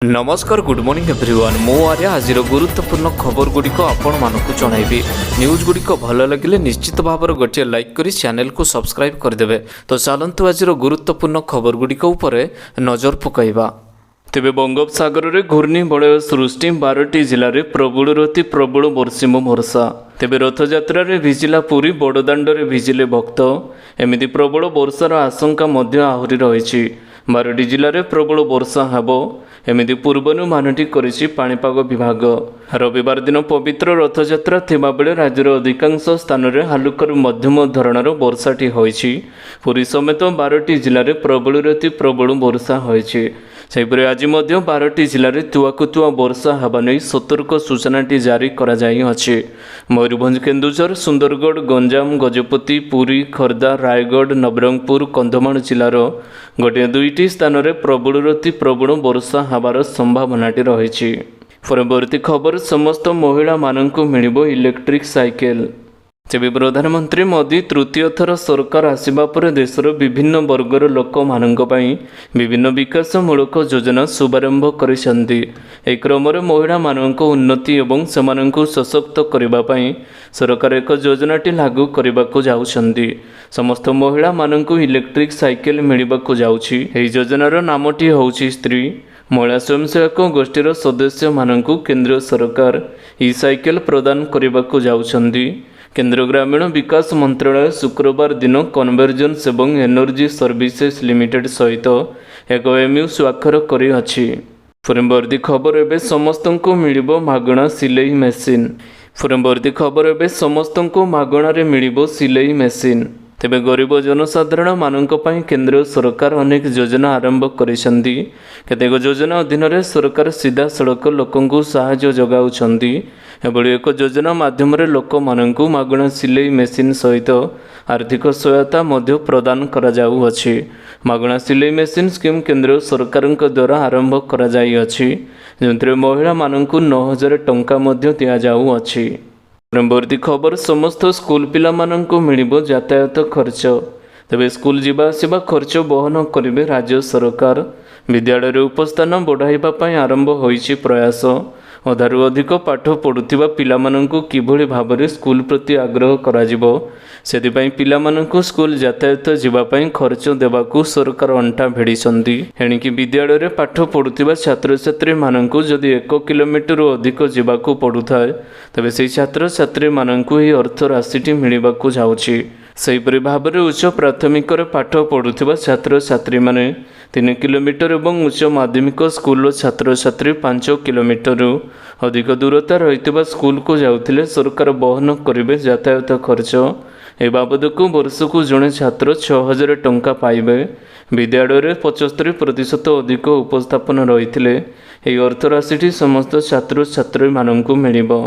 नमस्कार good morning everyone मो आर्य आज गुरुत्वपूर्ण खबर गुड़िक आपण मानक जनइबी न्यूज गुड़िक भल लगे निश्चित भाव गोटे लाइक करी चैनल को सब्सक्राइब करदे। तो चलतु आज गुरुत्वपूर्ण खबर गुड़िक नजर पकईवा। तेबे बंगोपसागर में घूर्णिबलय सृष्टि 12टी जिले में प्रबल रति प्रबल वर्षिम वर्षा। तेबे रथयात्रा भिजिला पुरी बड़दाण्ड भिजिले भक्त एमती प्रबल वर्षार आशंका आहरी रही। 12टी जिले में प्रबल वर्षा हेब एमती पूर्वनु मानटी करिछि पाणीपाग विभाग। रविवार दिन पवित्र रथयात्रा थिबा बेले राज्यर अधिकांश स्थान में हालुकारू मध्यम धरणर वर्षाटी होइछि। पुरी समेत 12टी जिले में प्रबल रति प्रबल वर्षा होइछि। सेहिपरि आज मध्य 12टी जिले में तुआकुतुआ वर्षा हेबा नै सतर्क सूचनाटी जारी करा जाई अछि। मयूरभंज, केन्दुझर, सुंदरगढ़, गंजाम, गजपति, पुरी, खर्दा, रायगढ़, नवरंगपुर, कंधमाल जिलार गोटे दुईटी स्थान में प्रबल रति प्रबल वर्षा हेबार संभावनाटी रही। परवर्ती खबर समस्त महिला मानंकु मिलिबो इलेक्ट्रिक साइकेल। तेबे प्रधानमंत्री मोदी तृतीय थर सरकार आसिबा पर देशर विभिन्न वर्गर लोक मानंक पई विभिन्न विकासमूलक योजना शुभारंभ करिसेंती। ए क्रम में महिला मानंक उन्नति एवं सेमानंकु सशक्त करिबा पई सरकार एक योजनाटी लागू करबाकू जाउछंती। समस्त महिला मानंकु इलेक्ट्रिक साइकेल मिलिबाकू जाउछि। एही योजनार नामटी होउछि स्त्री महिला स्वयंसेवक गोष्ठीर सदस्य मानंकु केंद्र सरकार ई साइकेल प्रदान करबाकू जाउछंती। केंद्र ग्रामीण विकास मंत्रालय शुक्रवार दिन कन्वर्जेंस एवं एनर्जी सर्विसेज लिमिटेड सहित एक एमयू स्वाक्षर करी अछि। परवर्ती खबर एबे समस्तंको मिलिबो मागणा सिलाई मेसिन। परवर्ती खबर एबे समस्तंको मागणारे मिलिबो सिलाई मेसिन। तेबे गरीब जनसाधारण मानक पई केंद्र सरकार अनेक योजना आरंभ करिसेंती। केतेक योजना अधीन रे सरकार सीधा सड़क लोकंकु सहायता जगाउछंती। एभली एक योजना माध्यम लोक मानंकु मागणा सिलाई मेसिन सहित आर्थिक सहायता मध्य प्रदान करा जाउअछि। मागणा सिलाई मेसिन स्कीम केंद्र सरकारक द्वारा आरंभ करा जाई अछि, जेंतरे महिला मानंकु 9000 टंका मध्य दिया जाउअछि। परवर्ती खबर समस्त स्कूल पिला मानंकु मिलिबो यातायात खर्च। तेबे स्कूल जीवा आसिबा खर्च बहन करिवे राज्य सरकार। विद्यालय उपस्थान बढ़ाइबा पई आरंभ होइछि प्रयास। अधारू अधिक पाठ पढ़ुथिबा पिलामानंकु किभଳି भाबरे स्कूल प्रति आग्रह कराजिबो सेथिपाई पिलामानंकु स्कूल यातायात जीवा पई खर्च देबाकू सरकार अंटा भिड़िसंती। एणिकी विद्यालय रे पाठ पढ़ुथिबा छात्र छात्री मानंकु जदि 1 किलोमीटर अधिक जीवाकू पड़ुथाय तबे सेही छात्र छात्री मानंकु ही अर्थ राशिटी मिलिबाकू जाउछि। सेहीपरि भाबरे उच्च प्राथमिक पाठ पढ़ुथिबा छात्र छात्री माने 3 किलोमीटर एवं उच्च माध्यमिक स्कूल छात्र छात्री 5 किलोमीटर अधिक दूरता रही स्कूल को जाउथिले सरकार बहन करिवे यातायात खर्च। ए बाबद को वर्ष को जड़े छात्र 6000 टंका पाइबे। विद्यालय में 75% अधिक उपस्थापन रही अर्थ राशि समस्त छात्र छात्री मानंकु मिलिबो।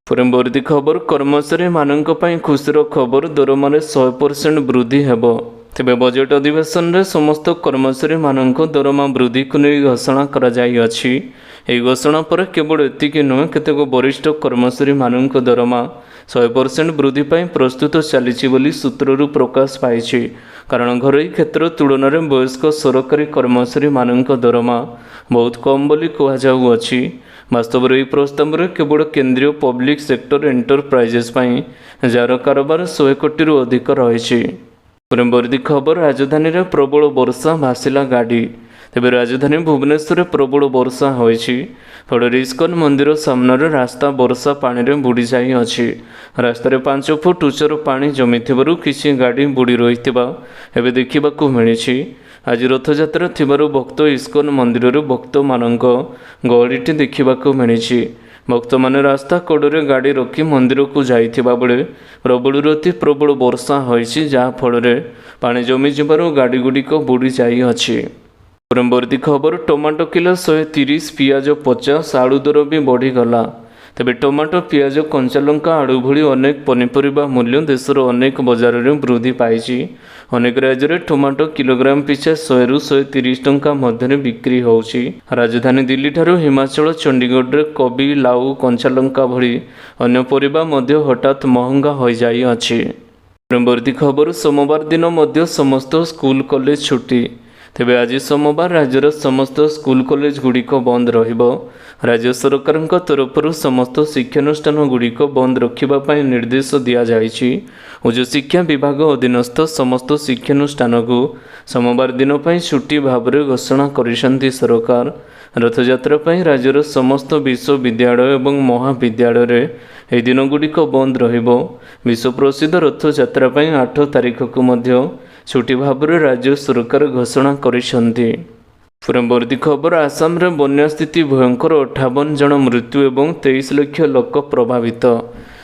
परवर्ती खबर कर्मचारी मानंक पई खुशीर खबर दरमारे 100% वृद्धि हेबो। तेबे बजेट अधिवेशन में समस्त कर्मचारी मानंक दरमा वृद्धि को नहीं घोषणा करा जाई अछि। एही घोषणा पर केवल एतिकी नुहे केतेक वरिष्ठ कर्मचारी मानंक दरमा 100% वृद्धि पाई प्रस्तुत चलीछि बोली सूत्ररू प्रकाश पाइछि। कारण घरोई क्षेत्र तुलन में वयस्क सरकारी कर्मचारी मानंक दरमा बहुत कम बोली कहा जाउअछि। वास्तव में प्रस्ताव में केवल केंद्रीय पब्लिक सेक्टर एंटरप्राइजेस पाई जार कारोबार 100 कोटी अधिक रही। परवर्ती खबर राजधानी रे प्रबल वर्षा भासिला गाड़ी। तेबे राजधानी भुवनेश्वर प्रबल वर्षा होइछि। फल इस्कन मंदिर सामने रास्ता वर्षा पानी रे बुड़ी जाई अछि। रास्तार 5 फुट उच्चर पानी जमिथिबारु किछि गाड़ी बुड़ी रहिथिबा एबे देखिबाकू मिलिछि। आज रथयात्रा थिबारु भक्त इस्कन मंदिर भक्त मानक गहलीटी देखिबाकू मिलिछि। भक्त माने रास्ता कड़े गाड़ी रखी मंदिर को जाइथिबा बेले प्रबल रति प्रबल वर्षा होइछि, जहा फल पानी जमी जिबारु गाड़ी गुड़िक बुड़ी जाई अछि। परवर्ती खबर टमाटो किलो 130, पियाज 50, आलू दर भी बढ़ीगला। तेबे टमाटो, पियाज, कंचालंका, आलू भली अनेक पनीपरिबा मूल्य देशर अनेक बजार में वृद्धि पाइछि। अनेक राज्य में टमाटो किलोग्राम पिछा 100 रु 130 टंका मध्य बिक्री होउछि। राजधानी दिल्ली ठारू हिमाचल चंडीगढ़ रे कोबी, लाउ, कंचालंका भली अन्य परिबा मध्य हठात महंगा हो जाई अछि। परवर्ती खबर सोमवार दिन मध्य समस्त स्कूल कॉलेज छुट्टी। ତେବେ ଆଜି ସୋମବାର ରାଜ୍ୟର ସମସ୍ତ ସ୍କୁଲ କଲେଜ ଗୁଡ଼ିକ ବନ୍ଦ ରହିବ। ରାଜ୍ୟ ସରକାରଙ୍କ ତରଫରୁ ସମସ୍ତ ଶିକ୍ଷାନୁଷ୍ଠାନ ଗୁଡ଼ିକ ବନ୍ଦ ରଖିବା ପାଇଁ ନିର୍ଦ୍ଦେଶ ଦିଆଯାଇଛି। ଉଚ୍ଚଶିକ୍ଷା ବିଭାଗ ଅଧୀନସ୍ଥ ସମସ୍ତ ଶିକ୍ଷାନୁଷ୍ଠାନକୁ ସୋମବାର ଦିନ ପାଇଁ ଛୁଟି ଭାବରେ ଘୋଷଣା କରିଛନ୍ତି ସରକାର। ରଥଯାତ୍ରା ପାଇଁ ରାଜ୍ୟର ସମସ୍ତ ବିଶ୍ୱବିଦ୍ୟାଳୟ ଏବଂ ମହାବିଦ୍ୟାଳୟରେ ଏହି ଦିନଗୁଡ଼ିକ ବନ୍ଦ ରହିବ। ବିଶ୍ୱ ପ୍ରସିଦ୍ଧ ରଥଯାତ୍ରା ପାଇଁ 8 ତାରିଖକୁ ମଧ୍ୟ ଛୁଟି ଭାବରେ ରାଜ୍ୟ ସରକାର ଘୋଷଣା କରିଛନ୍ତି। ପରବର୍ତ୍ତୀ ଖବର, ଆସାମରେ ବନ୍ୟା ସ୍ଥିତି ଭୟଙ୍କର, 58 ଜଣ ମୃତ୍ୟୁ ଏବଂ 23 ଲକ୍ଷ ଲୋକ ପ୍ରଭାବିତ।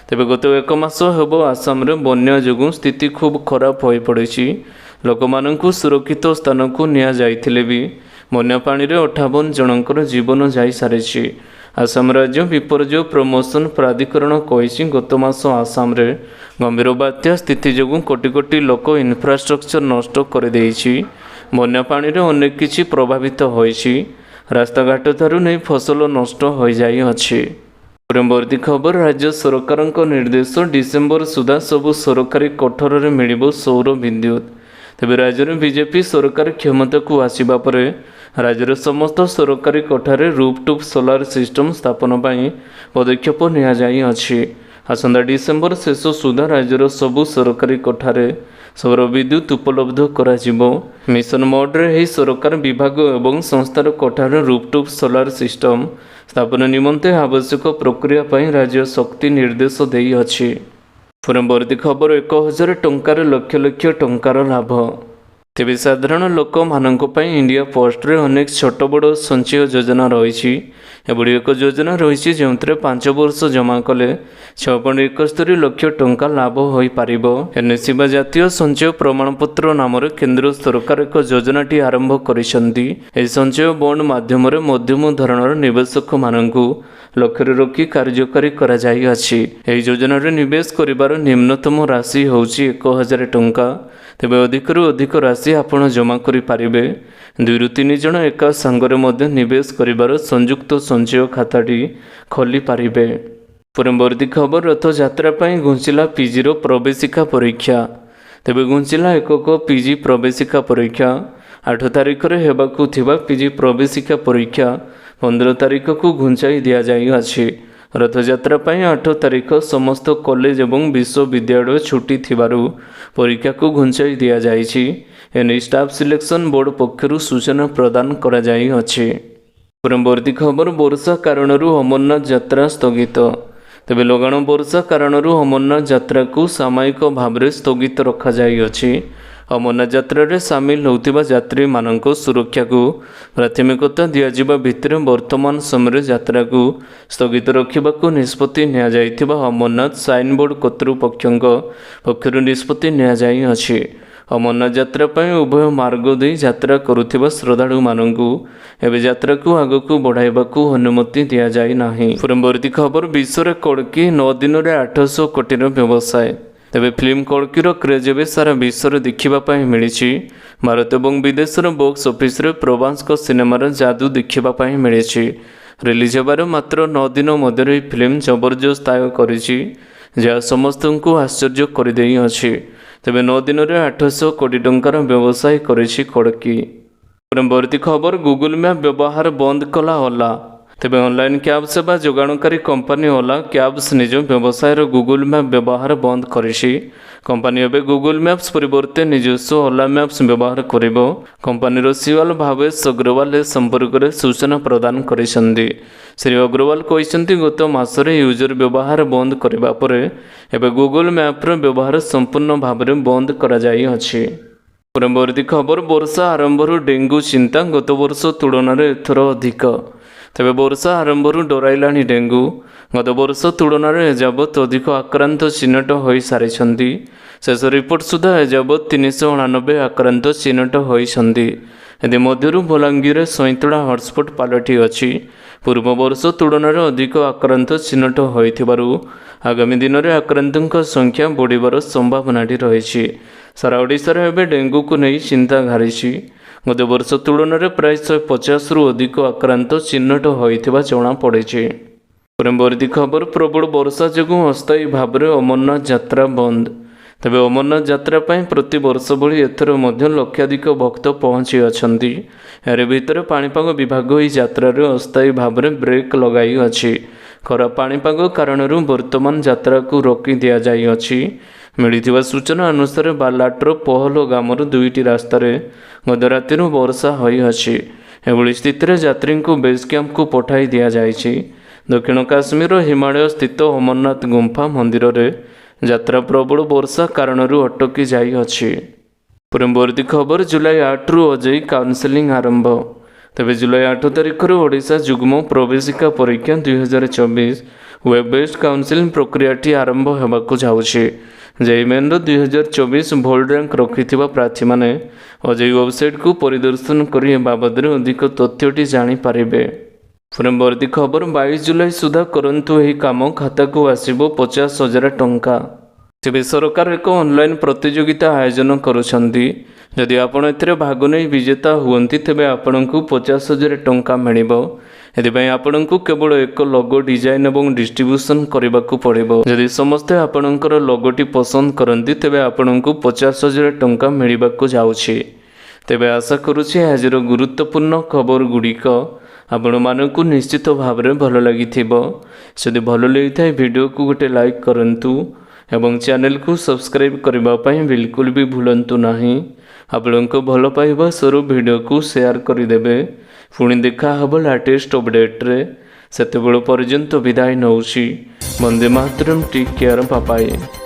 ତେବେ ଗତ 1 ମାସ ହେବ ଆସାମରେ ବନ୍ୟା ଯୋଗୁଁ ସ୍ଥିତି ଖୁବ୍ ଖରାପ ହୋଇପଡ଼ିଛି। ଲୋକମାନଙ୍କୁ ସୁରକ୍ଷିତ ସ୍ଥାନକୁ ନିଆଯାଇଥିଲେ ବି ବନ୍ୟା ପାଣିରେ 58 ଜଣଙ୍କର ଜୀବନ ଯାଇସାରିଛି। ଆସାମ ରାଜ୍ୟ ବିପର୍ଯ୍ୟୟ ପ୍ରମୋସନ ପ୍ରାଧିକରଣ କହିଛି, ଗତ ମାସ ଆସାମରେ ଗମ୍ଭୀର ବାତ୍ୟା ସ୍ଥିତି ଯୋଗୁଁ କୋଟି କୋଟି ଲୋକ ଇନଫ୍ରାଷ୍ଟ୍ରକ୍ଚର ନଷ୍ଟ କରିଦେଇଛି। ବନ୍ୟା ପାଣିରେ ଅନେକ କିଛି ପ୍ରଭାବିତ ହୋଇଛି। ରାସ୍ତାଘାଟଠାରୁ ନେଇ ଫସଲ ନଷ୍ଟ ହୋଇଯାଇଅଛି। ପରବର୍ତ୍ତୀ ଖବର, ରାଜ୍ୟ ସରକାରଙ୍କ ନିର୍ଦ୍ଦେଶ, ଡିସେମ୍ବର ସୁଦ୍ଧା ସବୁ ସରକାରୀ କୋଠରରେ ମିଳିବ ସୌର ବିଦ୍ୟୁତ୍। ତେବେ ରାଜ୍ୟରେ ବିଜେପି ସରକାର କ୍ଷମତାକୁ ଆସିବା ପରେ ରାଜ୍ୟର ସମସ୍ତ ସରକାରୀ କୋଠାରେ ରୁଫ୍ଟପ୍ ସୋଲାର ସିଷ୍ଟମ ସ୍ଥାପନ ପାଇଁ ପଦକ୍ଷେପ ନିଆଯାଇଅଛି। ଆସନ୍ତା ଡିସେମ୍ବର ଶେଷ ସୁଦ୍ଧା ରାଜ୍ୟର ସବୁ ସରକାରୀ କୋଠାରେ ସୌର ବିଦ୍ୟୁତ୍ ଉପଲବ୍ଧ କରାଯିବ। ମିଶନ ମୋଡ୍ରେ ଏହି ସରକାର ବିଭାଗ ଏବଂ ସଂସ୍ଥାର କୋଠାରେ ରୁଫ୍ଟପ୍ ସୋଲାର ସିଷ୍ଟମ ସ୍ଥାପନ ନିମନ୍ତେ ଆବଶ୍ୟକ ପ୍ରକ୍ରିୟା ପାଇଁ ରାଜ୍ୟ ଶକ୍ତି ନିର୍ଦ୍ଦେଶ ଦେଇଅଛି। ପରବର୍ତ୍ତୀ ଖବର, 1000 ଟଙ୍କାରେ ଲକ୍ଷ ଲକ୍ଷ ଟଙ୍କାର ଲାଭ। ତେବେ ସାଧାରଣ ଲୋକମାନଙ୍କ ପାଇଁ ଇଣ୍ଡିଆ ପୋଷ୍ଟରେ ଅନେକ ଛୋଟ ବଡ଼ ସଞ୍ଚୟ ଯୋଜନା ରହିଛି। ଏଭଳି ଏକ ଯୋଜନା ରହିଛି ଯେଉଁଥିରେ 5 ବର୍ଷ ଜମା କଲେ 6.71 ଲକ୍ଷ ଟଙ୍କା ଲାଭ ହୋଇପାରିବ। ଏନ୍ଏସ୍ସି ବା ଜାତୀୟ ସଞ୍ଚୟ ପ୍ରମାଣପତ୍ର ନାମରେ କେନ୍ଦ୍ର ସରକାର ଏକ ଯୋଜନାଟି ଆରମ୍ଭ କରିଛନ୍ତି। ଏହି ସଞ୍ଚୟ ବଣ୍ଡ ମାଧ୍ୟମରେ ମଧ୍ୟମ ଧରଣର ନିବେଶକମାନଙ୍କୁ ଲକ୍ଷ୍ୟରେ ରଖି କାର୍ଯ୍ୟକାରୀ କରାଯାଇଅଛି। ଏହି ଯୋଜନାରେ ନିବେଶ କରିବାର ନିମ୍ନତମ ରାଶି ହେଉଛି 1000 ଟଙ୍କା। ତେବେ ଅଧିକରୁ ଅଧିକ ରାଶି ଆପଣ ଜମା କରିପାରିବେ। 2ରୁ 3 ଜଣ ଏକା ସାଙ୍ଗରେ ମଧ୍ୟ ନିବେଶ କରିବାର ସଂଯୁକ୍ତ ସଞ୍ଚୟ ଖାତାଟି ଖୋଲିପାରିବେ। ପରବର୍ତ୍ତୀ ଖବର, ରଥଯାତ୍ରା ପାଇଁ ଘୁଞ୍ଚିଲା ପିଜିର ପ୍ରବେଶିକା ପରୀକ୍ଷା। ତେବେ ଘୁଞ୍ଚିଲା ଏକକ ପିଜି ପ୍ରବେଶିକା ପରୀକ୍ଷା। 8 ତାରିଖରେ ହେବାକୁ ଥିବା ପିଜି ପ୍ରବେଶିକା ପରୀକ୍ଷା 15 ତାରିଖକୁ ଘୁଞ୍ଚାଇ ଦିଆଯାଇଅଛି। ରଥଯାତ୍ରା ପାଇଁ 8 ତାରିଖ ସମସ୍ତ କଲେଜ ଏବଂ ବିଶ୍ୱବିଦ୍ୟାଳୟ ଛୁଟି ଥିବାରୁ ପରୀକ୍ଷାକୁ ଘୁଞ୍ଚାଇ ଦିଆଯାଇଛି। ଏନେଇ ଷ୍ଟାଫ୍ ସିଲେକ୍ସନ ବୋର୍ଡ ପକ୍ଷରୁ ସୂଚନା ପ୍ରଦାନ କରାଯାଇଅଛି। ପରବର୍ତ୍ତୀ ଖବର, ବର୍ଷା କାରଣରୁ ଅମରନାଥ ଯାତ୍ରା ସ୍ଥଗିତ। ତେବେ ଲଗାଣ ବର୍ଷା କାରଣରୁ ଅମରନାଥ ଯାତ୍ରାକୁ ସାମୟିକ ଭାବରେ ସ୍ଥଗିତ ରଖାଯାଇଅଛି। ଅମରନାଥ ଯାତ୍ରାରେ ସାମିଲ ହେଉଥିବା ଯାତ୍ରୀମାନଙ୍କ ସୁରକ୍ଷାକୁ ପ୍ରାଥମିକତା ଦିଆଯିବା ଭିତରେ ବର୍ତ୍ତମାନ ସମୟରେ ଯାତ୍ରାକୁ ସ୍ଥଗିତ ରଖିବାକୁ ନିଷ୍ପତ୍ତି ନିଆଯାଇଥିବା ଅମରନାଥ ସାଇନ୍ ବୋର୍ଡ କର୍ତ୍ତୃପକ୍ଷଙ୍କ ପକ୍ଷରୁ ନିଷ୍ପତ୍ତି ନିଆଯାଇଅଛି। ଅମରନାଥ ଯାତ୍ରା ପାଇଁ ଉଭୟ ମାର୍ଗ ଦେଇ ଯାତ୍ରା କରୁଥିବା ଶ୍ରଦ୍ଧାଳୁମାନଙ୍କୁ ଏବେ ଯାତ୍ରାକୁ ଆଗକୁ ବଢ଼ାଇବାକୁ ଅନୁମତି ଦିଆଯାଇ ନାହିଁ। ପରବର୍ତ୍ତୀ ଖବର, ବିଶ୍ୱରେ କଳ୍କି 9 ଦିନରେ 800 କୋଟିର ବ୍ୟବସାୟ। ତେବେ ଫିଲ୍ମ କଳ୍କିର କ୍ରେଜ୍ ଏବେ ସାରା ବିଶ୍ୱରେ ଦେଖିବା ପାଇଁ ମିଳିଛି। ଭାରତ ଏବଂ ବିଦେଶର ବକ୍ସ ଅଫିସରେ ପ୍ରଭାସଙ୍କ ସିନେମାର ଯାଦୁ ଦେଖିବା ପାଇଁ ମିଳିଛି। ରିଲିଜ୍ ହେବାର ମାତ୍ର 9 ଦିନ ମଧ୍ୟରେ ଏହି ଫିଲ୍ମ ଜବରଦସ୍ତ ଆୟ କରିଛି, ଯାହା ସମସ୍ତଙ୍କୁ ଆଶ୍ଚର୍ଯ୍ୟ କରିଦେଇଅଛି। ତେବେ 9 ଦିନରେ 800 କୋଟି ଟଙ୍କାର ବ୍ୟବସାୟ କରିଛି କଳ୍କି। ପରବର୍ତ୍ତୀ ଖବର, ଗୁଗଲ ମ୍ୟାପ୍ ବ୍ୟବହାର ବନ୍ଦ କଲା ଓଲା। ତେବେ ଅନଲାଇନ୍ କ୍ୟାବ୍ ସେବା ଯୋଗାଣକାରୀ କମ୍ପାନୀ ଓଲା କ୍ୟାବ୍ସ ନିଜ ବ୍ୟବସାୟର ଗୁଗଲ ମ୍ୟାପ୍ ବ୍ୟବହାର ବନ୍ଦ କରିଛି। କମ୍ପାନୀ ଏବେ ଗୁଗଲ ମ୍ୟାପ୍ସ ପରିବର୍ତ୍ତେ ନିଜସ୍ୱ ଓଲା ମ୍ୟାପ୍ସ ବ୍ୟବହାର କରିବ। କମ୍ପାନୀର ସିଇଓ ଭାବେଶ ଅଗ୍ରୱାଲ ଏ ସମ୍ପର୍କରେ ସୂଚନା ପ୍ରଦାନ କରିଛନ୍ତି। ଶ୍ରୀ ଅଗ୍ରୱାଲ କହିଛନ୍ତି, ଗତ ମାସରେ ୟୁଜର ବ୍ୟବହାର ବନ୍ଦ କରିବା ପରେ ଏବେ ଗୁଗଲ ମ୍ୟାପ୍ର ବ୍ୟବହାର ସମ୍ପୂର୍ଣ୍ଣ ଭାବରେ ବନ୍ଦ କରାଯାଇଅଛି। ପରବର୍ତ୍ତୀ ଖବର, ବର୍ଷା ଆରମ୍ଭରୁ ଡେଙ୍ଗୁ ଚିନ୍ତା, ଗତ ବର୍ଷ ତୁଳନାରେ ଏଥର ଅଧିକ। ତେବେ ବର୍ଷା ଆରମ୍ଭରୁ ଡରାଇଲାଣି ଡେଙ୍ଗୁ। ଗତ ବର୍ଷ ତୁଳନାରେ ଏଯାବତ୍ ଅଧିକ ଆକ୍ରାନ୍ତ ଚିହ୍ନଟ ହୋଇସାରିଛନ୍ତି। ଶେଷ ରିପୋର୍ଟ ସୁଦ୍ଧା ଏଯାବତ୍ 389 ଆକ୍ରାନ୍ତ ଚିହ୍ନଟ ହୋଇଛନ୍ତି। ଏଥିମଧ୍ୟରୁ ବଲାଙ୍ଗୀରରେ ସଇଁତଳା ହଟସ୍ପଟ୍ ପାଲଟିଅଛି। ପୂର୍ବ ବର୍ଷ ତୁଳନାରେ ଅଧିକ ଆକ୍ରାନ୍ତ ଚିହ୍ନଟ ହୋଇଥିବାରୁ ଆଗାମୀ ଦିନରେ ଆକ୍ରାନ୍ତଙ୍କ ସଂଖ୍ୟା ବଢ଼ିବାର ସମ୍ଭାବନାଟି ରହିଛି। ସାରା ଓଡ଼ିଶାରେ ଏବେ ଡେଙ୍ଗୁକୁ ନେଇ ଚିନ୍ତା ଘାରିଛି। ଗତ ବର୍ଷ ତୁଳନାରେ ପ୍ରାୟ 150ରୁ ଅଧିକ ଆକ୍ରାନ୍ତ ଚିହ୍ନଟ ହୋଇଥିବା ଜଣାପଡ଼ିଛି। ପରବର୍ତ୍ତୀ ଖବର, ପ୍ରବଳ ବର୍ଷା ଯୋଗୁଁ ଅସ୍ଥାୟୀ ଭାବରେ ଅମରନାଥ ଯାତ୍ରା ବନ୍ଦ। ତେବେ ଅମରନାଥ ଯାତ୍ରା ପାଇଁ ପ୍ରତିବର୍ଷ ଭଳି ଏଥର ମଧ୍ୟ ଲକ୍ଷାଧିକ ଭକ୍ତ ପହଞ୍ଚି ଅଛନ୍ତି। ଏହାର ଭିତରେ ପାଣିପାଗ ବିଭାଗ ଏହି ଯାତ୍ରାରେ ଅସ୍ଥାୟୀ ଭାବରେ ବ୍ରେକ୍ ଲଗାଇଅଛି। ଖରାପ ପାଣିପାଗ କାରଣରୁ ବର୍ତ୍ତମାନ ଯାତ୍ରାକୁ ରୋକି ଦିଆଯାଇଅଛି। ମିଳିଥିବା ସୂଚନା ଅନୁସାରେ ବାଲାଟ୍ର ପହଲ ଗ୍ରାମର 2ଟି ରାସ୍ତାରେ ଗତ ରାତିରୁ ବର୍ଷା ହୋଇଅଛି। ଏଭଳି ସ୍ଥିତିରେ ଯାତ୍ରୀଙ୍କୁ ବେସ୍ କ୍ୟାମ୍ପକୁ ପଠାଇ ଦିଆଯାଇଛି। ଦକ୍ଷିଣ କାଶ୍ମୀରର ହିମାଳୟ ସ୍ଥିତ ଅମରନାଥ ଗୁମ୍ଫା ମନ୍ଦିରରେ ଯାତ୍ରା ପ୍ରବଳ ବର୍ଷା କାରଣରୁ ଅଟକି ଯାଇଅଛି। ପରବର୍ତ୍ତୀ ଖବର ଜୁଲାଇ 8ରୁ ଓଜେଇ କାଉନସେଲିଂ ଆରମ୍ଭ। ତେବେ ଜୁଲାଇ 8 ତାରିଖରୁ ଓଡ଼ିଶା ଯୁଗ୍ମ ପ୍ରବେଶିକା ପରୀକ୍ଷା 2024 ୱେବ୍ ବେସ୍ଡ କାଉନସେଲିଂ ପ୍ରକ୍ରିୟାଟି ଆରମ୍ଭ ହେବାକୁ ଯାଉଛି। ଜେଇଇ ମେନ୍ର 2024 ଭୋଲ୍ଡ ରାଙ୍କ ରଖିଥିବା ପ୍ରାର୍ଥୀମାନେ ଓଜେଇ ୱେବସାଇଟ୍କୁ ପରିଦର୍ଶନ କରି ଏ ବାବଦରେ ଅଧିକ ତଥ୍ୟଟି ଜାଣିପାରିବେ। ପରବର୍ତ୍ତୀ ଖବର 22 ଜୁଲାଇ ସୁଦ୍ଧା କରନ୍ତୁ ଏହି କାମ, ଖାତାକୁ ଆସିବ 50,000 ଟଙ୍କା। ତେବେ ସରକାର ଏକ ଅନଲାଇନ୍ ପ୍ରତିଯୋଗିତା ଆୟୋଜନ କରୁଛନ୍ତି। ଯଦି ଆପଣ ଏଥିରେ ଭାଗ ନେଇ ବିଜେତା ହୁଅନ୍ତି ତେବେ ଆପଣଙ୍କୁ 50,000 ଟଙ୍କା ମିଳିବ। ଏଥିପାଇଁ ଆପଣଙ୍କୁ କେବଳ ଏକ ଲୋଗୋ ଡିଜାଇନ୍ ଏବଂ ଡିଷ୍ଟ୍ରିବ୍ୟୁସନ୍ କରିବାକୁ ପଡ଼ିବ। ଯଦି ସମସ୍ତେ ଆପଣଙ୍କର ଲୋଗୋଟି ପସନ୍ଦ କରନ୍ତି ତେବେ ଆପଣଙ୍କୁ 50,000 ଟଙ୍କା ମିଳିବାକୁ ଯାଉଛି। ତେବେ ଆଶା କରୁଛି ଆଜିର ଗୁରୁତ୍ୱପୂର୍ଣ୍ଣ ଖବର ଗୁଡ଼ିକ ଆପଣମାନଙ୍କୁ ନିଶ୍ଚିତ ଭାବରେ ଭଲ ଲାଗିଥିବ। ଯଦି ଭଲ ଲାଗିଥାଏ ଭିଡ଼ିଓକୁ ଗୋଟେ ଲାଇକ୍ କରନ୍ତୁ ଏବଂ ଚ୍ୟାନେଲକୁ ସବସ୍କ୍ରାଇବ୍ କରିବା ପାଇଁ ବିଲକୁଲ ବି ଭୁଲନ୍ତୁ ନାହିଁ। ଆପଣଙ୍କ ଭଲ ପାଇବା ସ୍ୱରୂପ ଭିଡ଼ିଓକୁ ସେୟାର କରିଦେବେ। ପୁଣି ଦେଖା ହେବ ଲାଟେଷ୍ଟ ଅପଡେଟ୍ରେ। ସେତେବେଳେ ପର୍ଯ୍ୟନ୍ତ ବିଦାୟ ନେଉଛି। Vande Mataram, take care, bye bye.